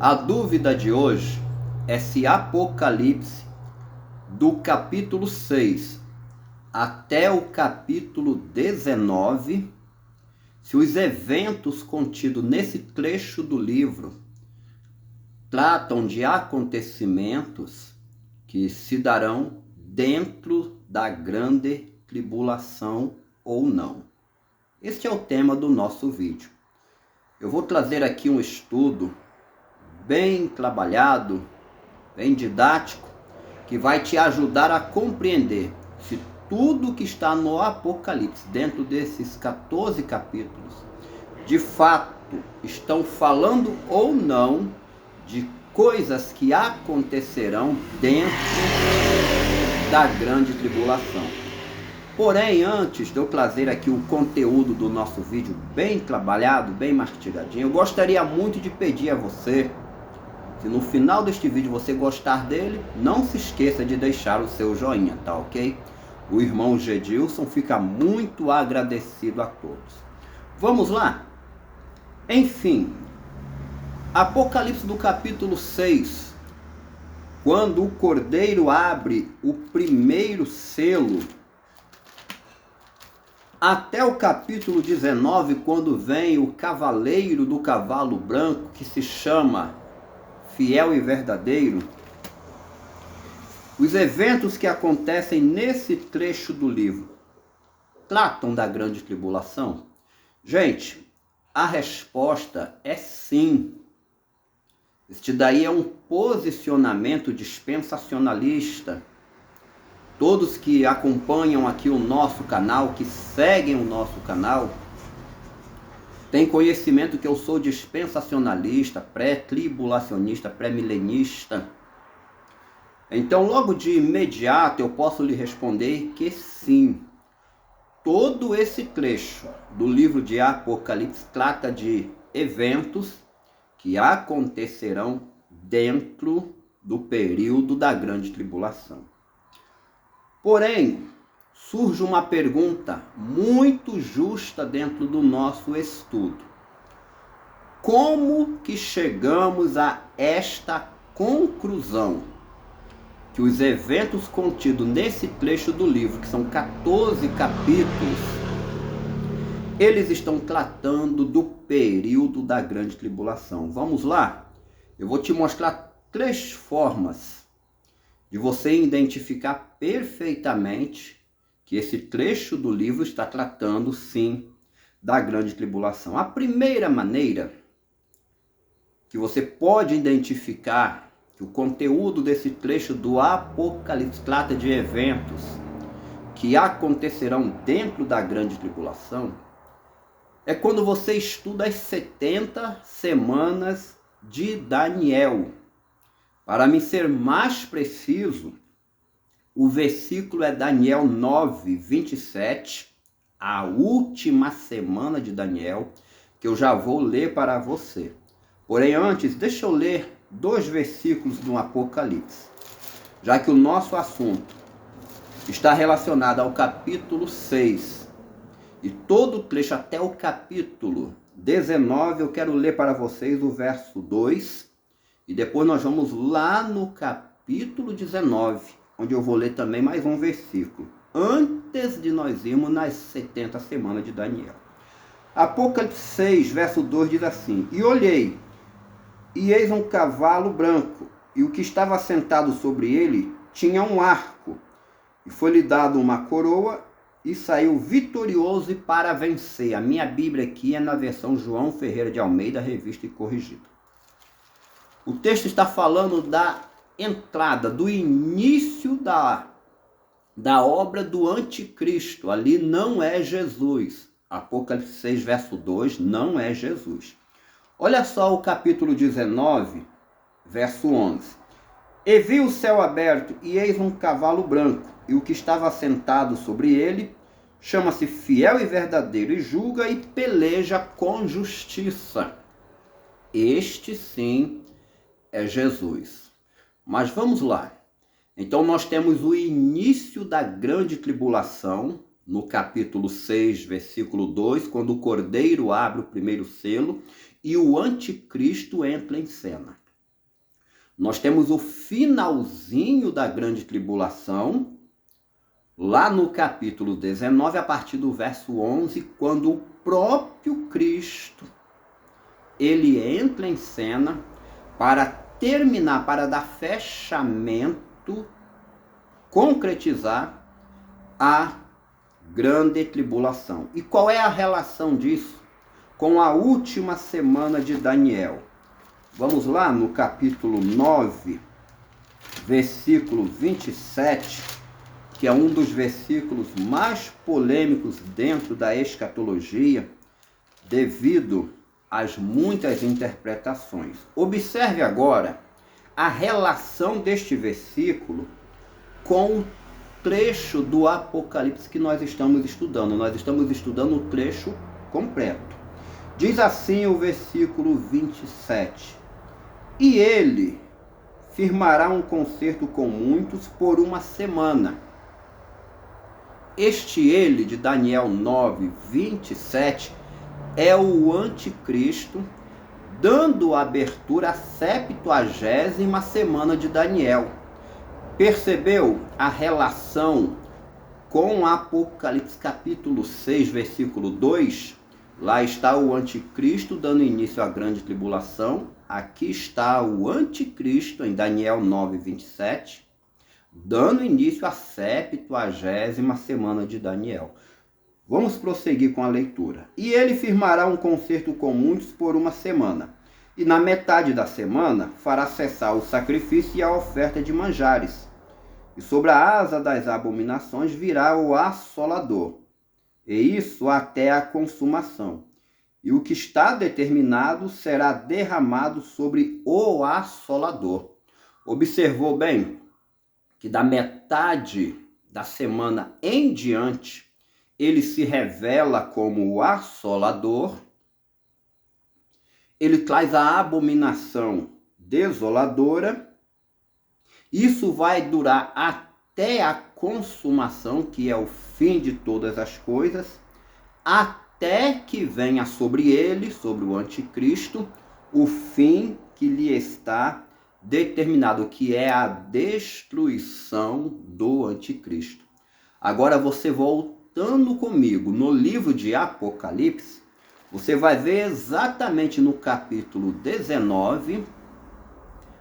A dúvida de hoje é se Apocalipse, do capítulo 6 até o capítulo 19, se os eventos contidos nesse trecho do livro tratam de acontecimentos que se darão dentro da grande tribulação ou não. Este é o tema do nosso vídeo. Eu vou trazer aqui um estudo bem trabalhado, bem didático, que vai te ajudar a compreender se tudo que está no Apocalipse, dentro desses 14 capítulos, de fato estão falando ou não de coisas que acontecerão dentro da grande tribulação. Porém, antes de eu trazer aqui o conteúdo do nosso vídeo bem trabalhado, bem mastigadinho, eu gostaria muito de pedir a você, se no final deste vídeo você gostar dele, não se esqueça de deixar o seu joinha, tá ok? O irmão Gedilson fica muito agradecido a todos. Vamos lá? Enfim, Apocalipse do capítulo 6, quando o Cordeiro abre o primeiro selo, até o capítulo 19, quando vem o cavaleiro do cavalo branco, que se chama Fiel e Verdadeiro, os eventos que acontecem nesse trecho do livro tratam da grande tribulação? Gente, a resposta é sim. Este daí é um posicionamento dispensacionalista. Todos que acompanham aqui o nosso canal, que seguem o nosso canal, têm conhecimento que eu sou dispensacionalista, pré-tribulacionista, pré-milenista. Então, logo de imediato, eu posso lhe responder que sim. Todo esse trecho do livro de Apocalipse trata de eventos que acontecerão dentro do período da grande tribulação. Porém, surge uma pergunta muito justa dentro do nosso estudo. Como que chegamos a esta conclusão? Que os eventos contidos nesse trecho do livro, que são 14 capítulos, eles estão tratando do período da grande tribulação. Vamos lá? Eu vou te mostrar 3 formas de você identificar perfeitamente que esse trecho do livro está tratando, sim, da grande tribulação. A primeira maneira que você pode identificar que o conteúdo desse trecho do Apocalipse trata de eventos que acontecerão dentro da grande tribulação é quando você estuda as 70 semanas de Daniel. Para me ser mais preciso, o versículo é Daniel 9, 27, a última semana de Daniel, que eu já vou ler para você. Porém, antes, deixa eu ler 2 versículos do Apocalipse, já que o nosso assunto está relacionado ao capítulo 6, e todo o trecho até o capítulo 19, eu quero ler para vocês o verso 2, e depois nós vamos lá no capítulo 19, onde eu vou ler também mais um versículo, antes de nós irmos nas 70 semanas de Daniel. Apocalipse 6, verso 2 diz assim: E olhei, e eis um cavalo branco, e o que estava sentado sobre ele tinha um arco, e foi-lhe dado uma coroa, e saiu vitorioso para vencer. A minha Bíblia aqui é na versão João Ferreira de Almeida, revista e corrigida. O texto está falando da entrada, do início da obra do anticristo. Ali não é Jesus. Apocalipse 6, verso 2, não é Jesus. Olha só o capítulo 19, verso 11. E vi o céu aberto, e eis um cavalo branco, e o que estava sentado sobre ele chama-se Fiel e Verdadeiro, e julga e peleja com justiça. Este sim é Jesus. Mas vamos lá. Então nós temos o início da grande tribulação, no capítulo 6, versículo 2, quando o Cordeiro abre o primeiro selo e o anticristo entra em cena. Nós temos o finalzinho da grande tribulação, lá no capítulo 19, a partir do verso 11, quando o próprio Cristo, ele entra em cena para terminar, para dar fechamento, concretizar a grande tribulação. E qual é a relação disso com a última semana de Daniel? Vamos lá no capítulo 9, versículo 27, que é um dos versículos mais polêmicos dentro da escatologia, devido às muitas interpretações. Observe agora a relação deste versículo com o trecho do Apocalipse que nós estamos estudando. Nós estamos estudando o trecho completo. Diz assim o versículo 27. E ele firmará um concerto com muitos por uma semana. Este ele, de Daniel 9, 27, é o anticristo, dando abertura à 70ª semana de Daniel. Percebeu a relação com Apocalipse capítulo 6, versículo 2? Lá está o anticristo dando início à grande tribulação. Aqui está o anticristo em Daniel 9, 27, dando início à 70ª semana de Daniel. Vamos prosseguir com a leitura. E ele firmará um concerto com muitos por uma semana. E na metade da semana fará cessar o sacrifício e a oferta de manjares. E sobre a asa das abominações virá o assolador. E isso até a consumação. E o que está determinado será derramado sobre o assolador. Observou bem que da metade da semana em diante, ele se revela como o assolador, ele traz a abominação desoladora. Isso vai durar até a consumação, que é o fim de todas as coisas, até que venha sobre ele, sobre o anticristo, o fim que lhe está determinado, que é a destruição do anticristo. Agora você voltando comigo no livro de Apocalipse, você vai ver exatamente no capítulo 19,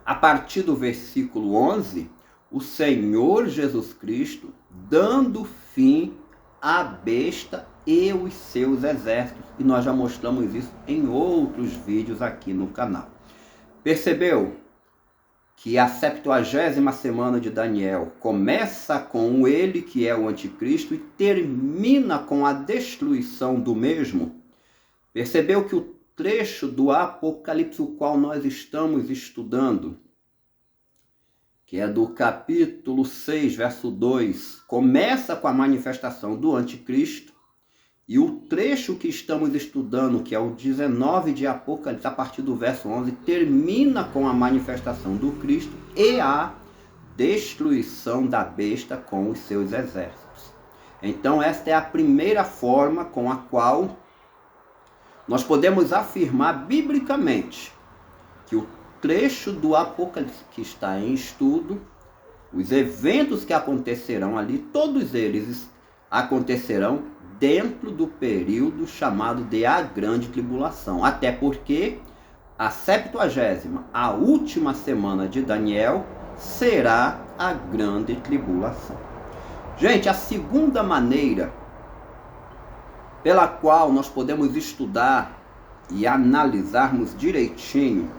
a partir do versículo 11, o Senhor Jesus Cristo dando fim à besta e os seus exércitos. E nós já mostramos isso em outros vídeos aqui no canal. Percebeu que a 70ª semana de Daniel começa com ele, que é o anticristo, e termina com a destruição do mesmo? Percebeu que o trecho do Apocalipse, o qual nós estamos estudando, que é do capítulo 6, verso 2, começa com a manifestação do anticristo, e o trecho que estamos estudando, que é o 19 de Apocalipse, a partir do verso 11, termina com a manifestação do Cristo e a destruição da besta com os seus exércitos. Então esta é a primeira forma com a qual nós podemos afirmar biblicamente que o trecho do Apocalipse que está em estudo, os eventos que acontecerão ali, todos eles acontecerão dentro do período chamado de a grande tribulação. Até porque a 70ª, a última semana de Daniel, será a grande tribulação. Gente, a segunda maneira pela qual nós podemos estudar e analisarmos direitinho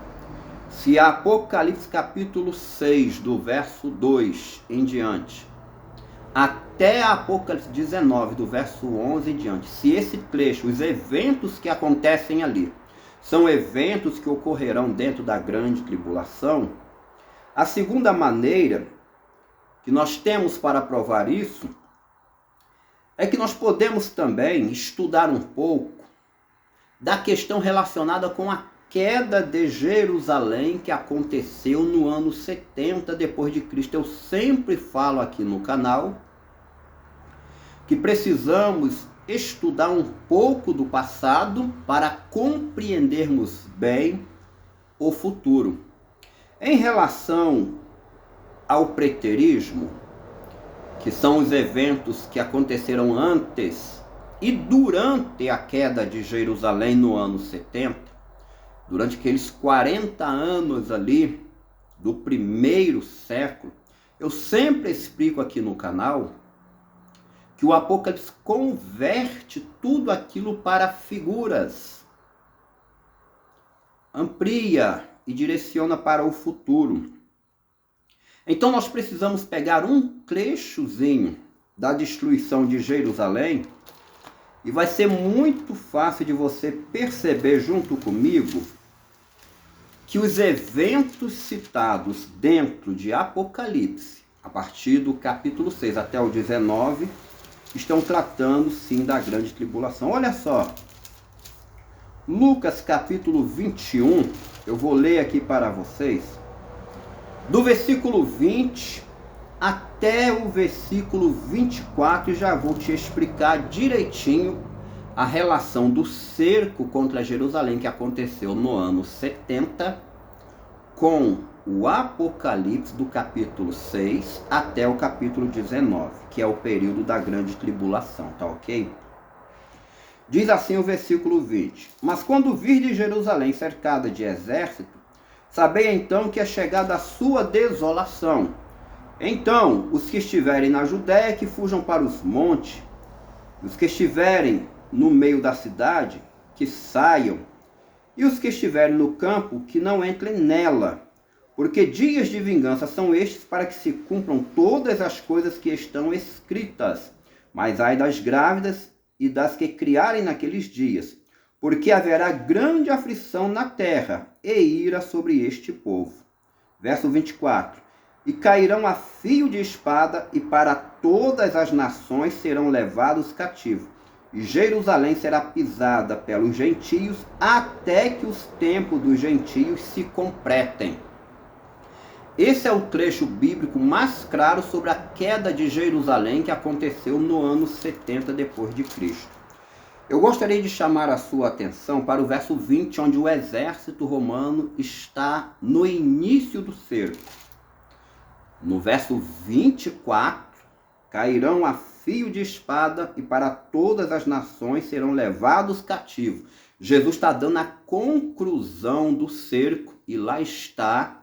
se Apocalipse capítulo 6, do verso 2 em diante, até Apocalipse 19, do verso 11 em diante, se esse trecho, os eventos que acontecem ali, são eventos que ocorrerão dentro da grande tribulação, a segunda maneira que nós temos para provar isso é que nós podemos também estudar um pouco da questão relacionada com a queda de Jerusalém que aconteceu no ano 70 depois de Cristo. Eu sempre falo aqui no canal que precisamos estudar um pouco do passado para compreendermos bem o futuro. Em relação ao preterismo, que são os eventos que aconteceram antes e durante a queda de Jerusalém no ano 70, durante aqueles 40 anos ali do primeiro século, eu sempre explico aqui no canal que o Apocalipse converte tudo aquilo para figuras, amplia e direciona para o futuro. Então nós precisamos pegar um trechozinho da destruição de Jerusalém e vai ser muito fácil de você perceber junto comigo que os eventos citados dentro de Apocalipse, a partir do capítulo 6 até o 19, estão tratando sim da grande tribulação. Olha só, Lucas capítulo 21, eu vou ler aqui para vocês, do versículo 20 até o versículo 24, e já vou te explicar direitinho a relação do cerco contra Jerusalém que aconteceu no ano 70 com o Apocalipse do capítulo 6 até o capítulo 19, que é o período da grande tribulação, tá ok? Diz assim o versículo 20: Mas quando virdes Jerusalém cercada de exército, sabei então que é chegada a sua desolação. Então, os que estiverem na Judéia, que fujam para os montes, os que estiverem no meio da cidade, que saiam, e os que estiverem no campo, que não entrem nela, porque dias de vingança são estes, para que se cumpram todas as coisas que estão escritas. Mas ai das grávidas e das que criarem naqueles dias, porque haverá grande aflição na terra e ira sobre este povo. Verso 24: E cairão a fio de espada, e para todas as nações serão levados cativos. E Jerusalém será pisada pelos gentios, até que os tempos dos gentios se completem. Esse é o trecho bíblico mais claro sobre a queda de Jerusalém que aconteceu no ano 70 depois de Cristo. Eu gostaria de chamar a sua atenção para o verso 20, onde o exército romano está no início do cerco. No verso 24, cairão a fio de espada, e para todas as nações serão levados cativos. Jesus está dando a conclusão do cerco, e lá está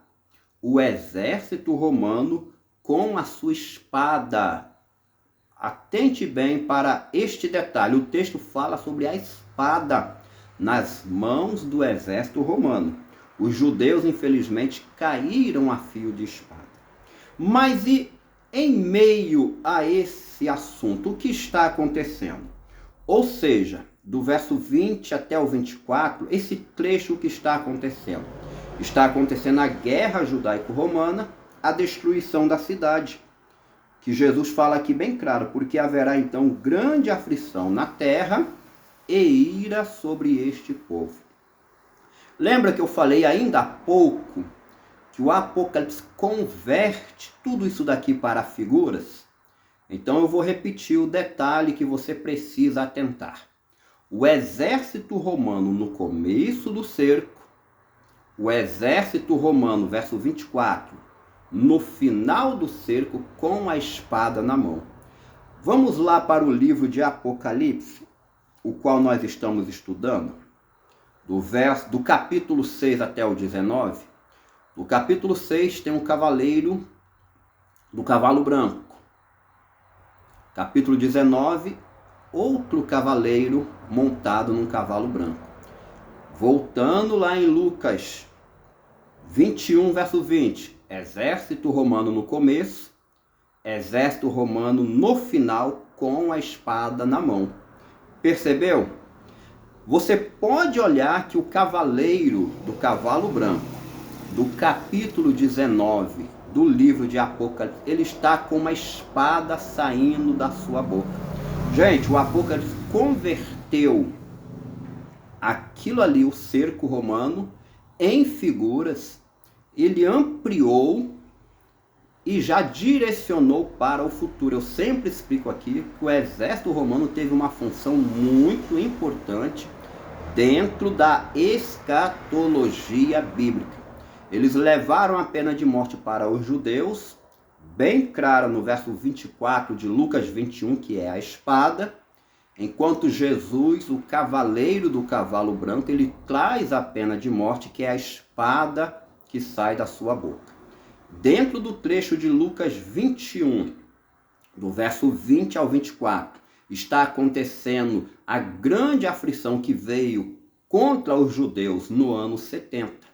o exército romano com a sua espada. Atente bem para este detalhe. O texto fala sobre a espada nas mãos do exército romano. Os judeus, infelizmente, caíram a fio de espada. Mas e em meio a esse assunto, o que está acontecendo? Ou seja, do verso 20 até o 24, esse trecho que está acontecendo? Está acontecendo a guerra judaico-romana, a destruição da cidade, que Jesus fala aqui bem claro, porque haverá então grande aflição na terra e ira sobre este povo. Lembra que eu falei ainda há pouco que o Apocalipse converte tudo isso daqui para figuras? Então eu vou repetir o detalhe que você precisa atentar. O exército romano no começo do cerco, o exército romano, verso 24, no final do cerco com a espada na mão. Vamos lá para o livro de Apocalipse, o qual nós estamos estudando, do capítulo 6 até o 19. No capítulo 6 tem um cavaleiro do cavalo branco. Capítulo 19, outro cavaleiro montado num cavalo branco. Voltando lá em Lucas 21, verso 20. Exército romano no começo, exército romano no final com a espada na mão. Percebeu? Você pode olhar que o cavaleiro do cavalo branco, do capítulo 19 do livro de Apocalipse, ele está com uma espada saindo da sua boca. Gente, o Apocalipse converteu aquilo ali, o cerco romano, em figuras. Ele ampliou e já direcionou para o futuro. Eu sempre explico aqui que o exército romano teve uma função muito importante dentro da escatologia bíblica. Eles levaram a pena de morte para os judeus, bem claro no verso 24 de Lucas 21, que é a espada, enquanto Jesus, o cavaleiro do cavalo branco, ele traz a pena de morte, que é a espada que sai da sua boca. Dentro do trecho de Lucas 21, do verso 20 ao 24, está acontecendo a grande aflição que veio contra os judeus no ano 70.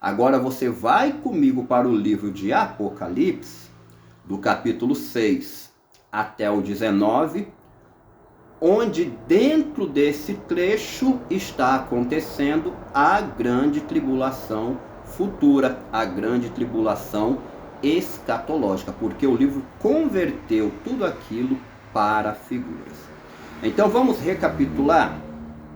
Agora você vai comigo para o livro de Apocalipse, do capítulo 6 até o 19, onde dentro desse trecho está acontecendo a grande tribulação futura, a grande tribulação escatológica, porque o livro converteu tudo aquilo para figuras. Então vamos recapitular.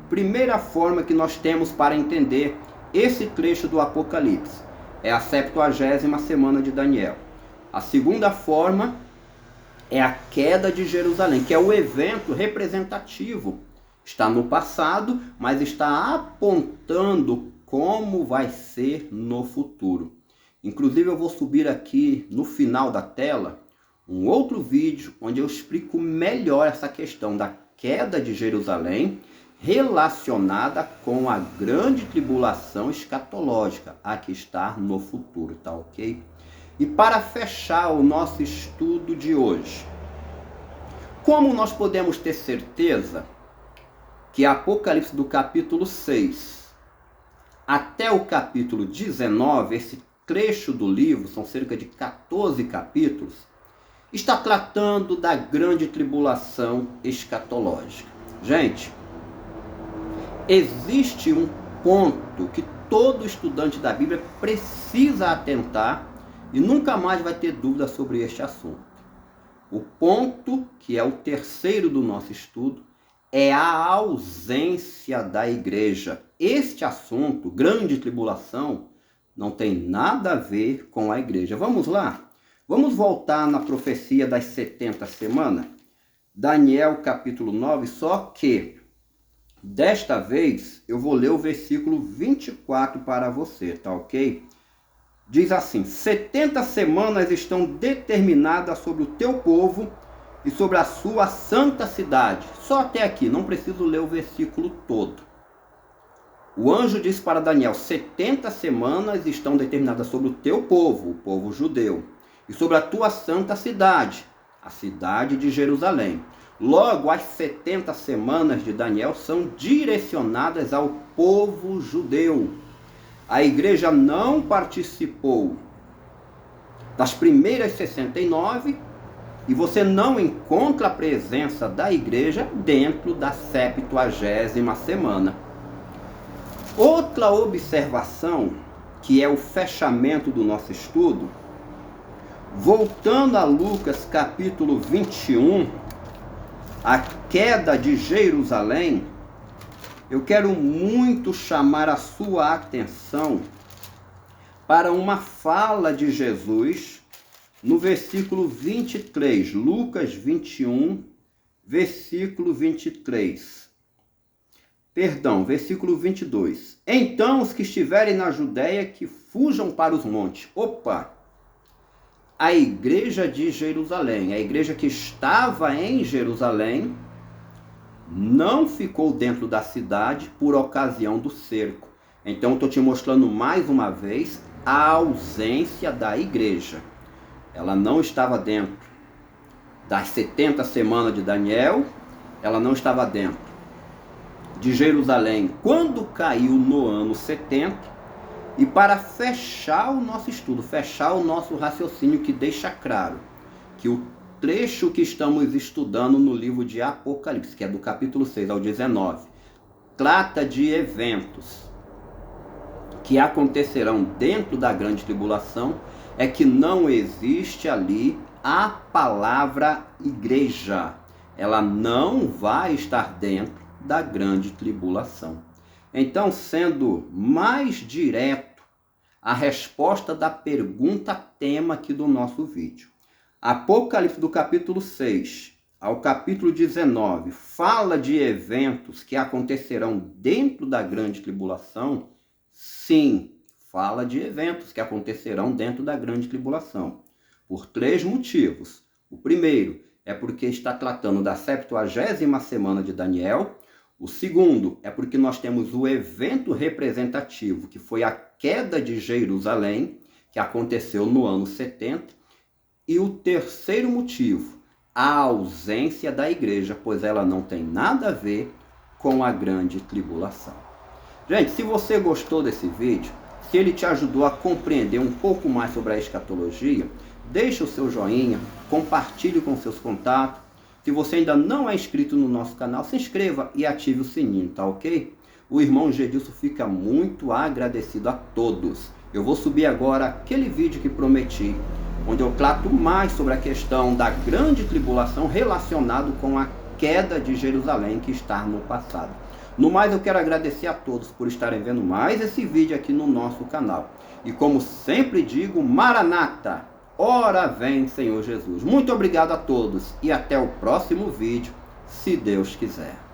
Primeira forma que nós temos para entender esse trecho do Apocalipse é a 70ª semana de Daniel. A segunda forma é a queda de Jerusalém, que é o evento representativo. Está no passado, mas está apontando como vai ser no futuro. Inclusive eu vou subir aqui no final da tela um outro vídeo onde eu explico melhor essa questão da queda de Jerusalém relacionada com a grande tribulação escatológica, a que está no futuro, tá ok? E para fechar o nosso estudo de hoje, como nós podemos ter certeza que Apocalipse do capítulo 6 até o capítulo 19, esse trecho do livro, são cerca de 14 capítulos, está tratando da grande tribulação escatológica? Gente, existe um ponto que todo estudante da Bíblia precisa atentar e nunca mais vai ter dúvida sobre este assunto. O ponto, que é o terceiro do nosso estudo, é a ausência da igreja. Este assunto, grande tribulação, não tem nada a ver com a igreja. Vamos lá? Vamos voltar na profecia das 70 semanas? Daniel capítulo 9, só que desta vez eu vou ler o versículo 24 para você, tá ok? Diz assim: 70 semanas estão determinadas sobre o teu povo e sobre a sua santa cidade. Só até aqui, não preciso ler o versículo todo. O anjo disse para Daniel: 70 semanas estão determinadas sobre o teu povo, o povo judeu, e sobre a tua santa cidade, a cidade de Jerusalém. Logo, as 70 semanas de Daniel são direcionadas ao povo judeu. A igreja não participou das primeiras 69 e você não encontra a presença da igreja dentro da 70ª semana. Outra observação, que é o fechamento do nosso estudo, voltando a Lucas capítulo 21, a queda de Jerusalém, eu quero muito chamar a sua atenção para uma fala de Jesus no versículo 23, Lucas 21, versículo 23. Perdão, versículo 22. Então os que estiverem na Judéia que fujam para os montes. Opa! A igreja de Jerusalém, a igreja que estava em Jerusalém, não ficou dentro da cidade por ocasião do cerco. Então, estou te mostrando mais uma vez a ausência da igreja. Ela não estava dentro das 70 semanas de Daniel, ela não estava dentro de Jerusalém quando caiu no ano 70. E para fechar o nosso estudo, fechar o nosso raciocínio, que deixa claro que o trecho que estamos estudando no livro de Apocalipse, que é do capítulo 6 ao 19, trata de eventos que acontecerão dentro da grande tribulação, é que não existe ali a palavra igreja. Ela não vai estar dentro da grande tribulação. Então, sendo mais direto, a resposta da pergunta tema aqui do nosso vídeo. Apocalipse do capítulo 6 ao capítulo 19 fala de eventos que acontecerão dentro da grande tribulação? Sim, fala de eventos que acontecerão dentro da grande tribulação, por 3 motivos. O primeiro é porque está tratando da 70ª semana de Daniel. O segundo é porque nós temos o evento representativo, que foi a queda de Jerusalém, que aconteceu no ano 70. E o terceiro motivo, a ausência da igreja, pois ela não tem nada a ver com a grande tribulação. Gente, se você gostou desse vídeo, se ele te ajudou a compreender um pouco mais sobre a escatologia, deixe o seu joinha, compartilhe com seus contatos. Se você ainda não é inscrito no nosso canal, se inscreva e ative o sininho, tá ok? O irmão Gedilson fica muito agradecido a todos. Eu vou subir agora aquele vídeo que prometi, onde eu trato mais sobre a questão da grande tribulação relacionado com a queda de Jerusalém que está no passado. No mais, eu quero agradecer a todos por estarem vendo mais esse vídeo aqui no nosso canal. E como sempre digo, Maranata, ora vem Senhor Jesus. Muito obrigado a todos e até o próximo vídeo, se Deus quiser.